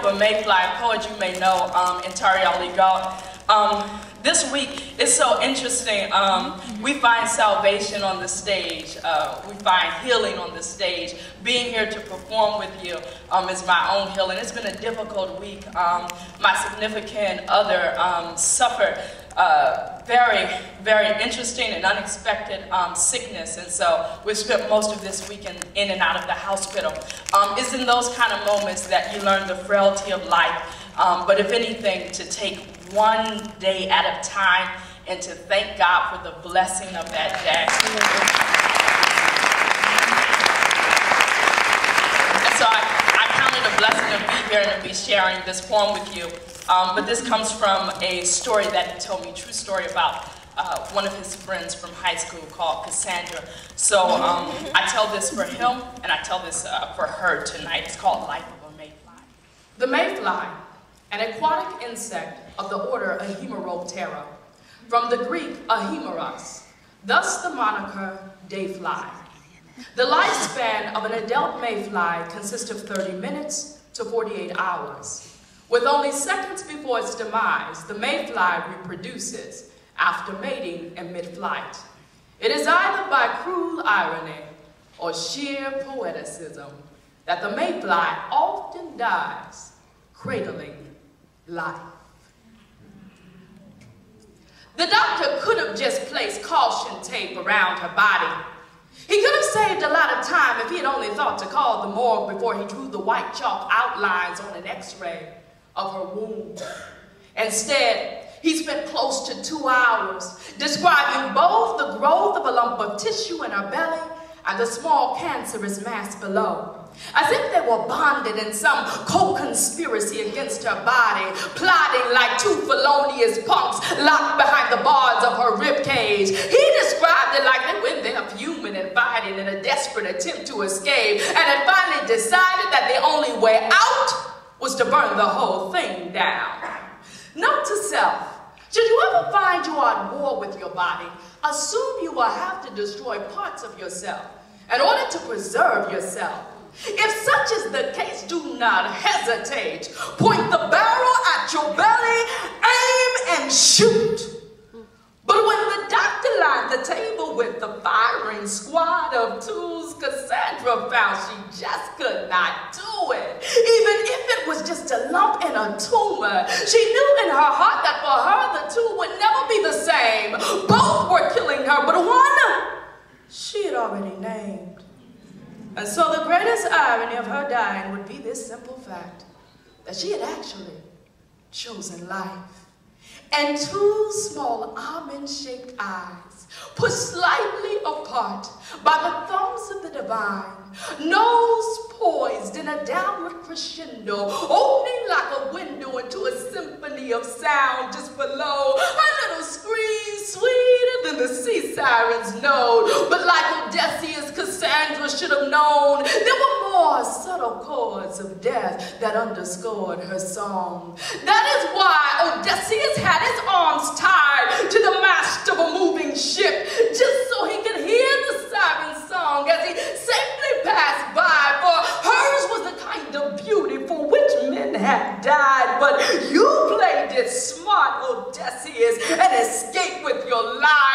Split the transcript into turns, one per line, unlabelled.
of a Mayfly, poet you may know, in Gault. This week is so interesting. We find salvation on the stage. We find healing on the stage. Being here to perform with you is my own healing. It's been a difficult week. My significant other suffered very, very interesting and unexpected sickness, and so we've spent most of this week in and out of the hospital. It's in those kind of moments that you learn the frailty of life, but if anything, to take one day at a time and to thank God for the blessing of that day. And so I count it a blessing to be here and to be sharing this poem with you. But this comes from a story that he told me, true story about one of his friends from high school called Cassandra. So I tell this for him, and I tell this for her tonight. It's called Life of a Mayfly. The mayfly, an aquatic insect of the order Ahemeroptera, from the Greek ahemeros, thus the moniker dayfly. The lifespan of an adult mayfly consists of 30 minutes to 48 hours. With only seconds before its demise, the mayfly reproduces after mating in mid-flight. It is either by cruel irony or sheer poeticism that the mayfly often dies cradling life. The doctor could have just placed caution tape around her body. He could have saved a lot of time if he had only thought to call the morgue before he drew the white chalk outlines on an x-ray of her wound. Instead, he spent close to 2 hours describing both the growth of a lump of tissue in her belly and the small cancerous mass below, as if they were bonded in some co-conspiracy against her body, plotting like two felonious punks locked behind the bars of her ribcage. He described it like they went there fuming and fighting in a desperate attempt to escape, and had finally decided that the only way out was to burn the whole thing down. Note to self, should you ever find you are at war with your body, assume you will have to destroy parts of yourself in order to preserve yourself. If such is the case, do not hesitate. Point the barrel at your belly, aim and shoot. But when the doctor lined the table with the firing squad of twos, Cassandra found she just could not do it. Even if it was just a lump in a tumor, she knew in her heart that for her the two would never be the same. Both were killing her, but one she had already named. And so the greatest irony of her dying would be this simple fact, that she had actually chosen life. And two small almond-shaped eyes, pushed slightly apart by the thumbs of the divine, nose poised in a downward crescendo, opening like a window into a symphony of sound just below, a little scream sweeter than the sea siren's note. But like Odysseus, Cassandra should have known, there were more subtle chords of death that underscored her song. That is why Odysseus had his arms tied to the mast of a moving ship, just so he could hear the siren song as he safely passed by. For hers was the kind of beauty for which men had died. But you played it smart, Odysseus, and escaped with your life.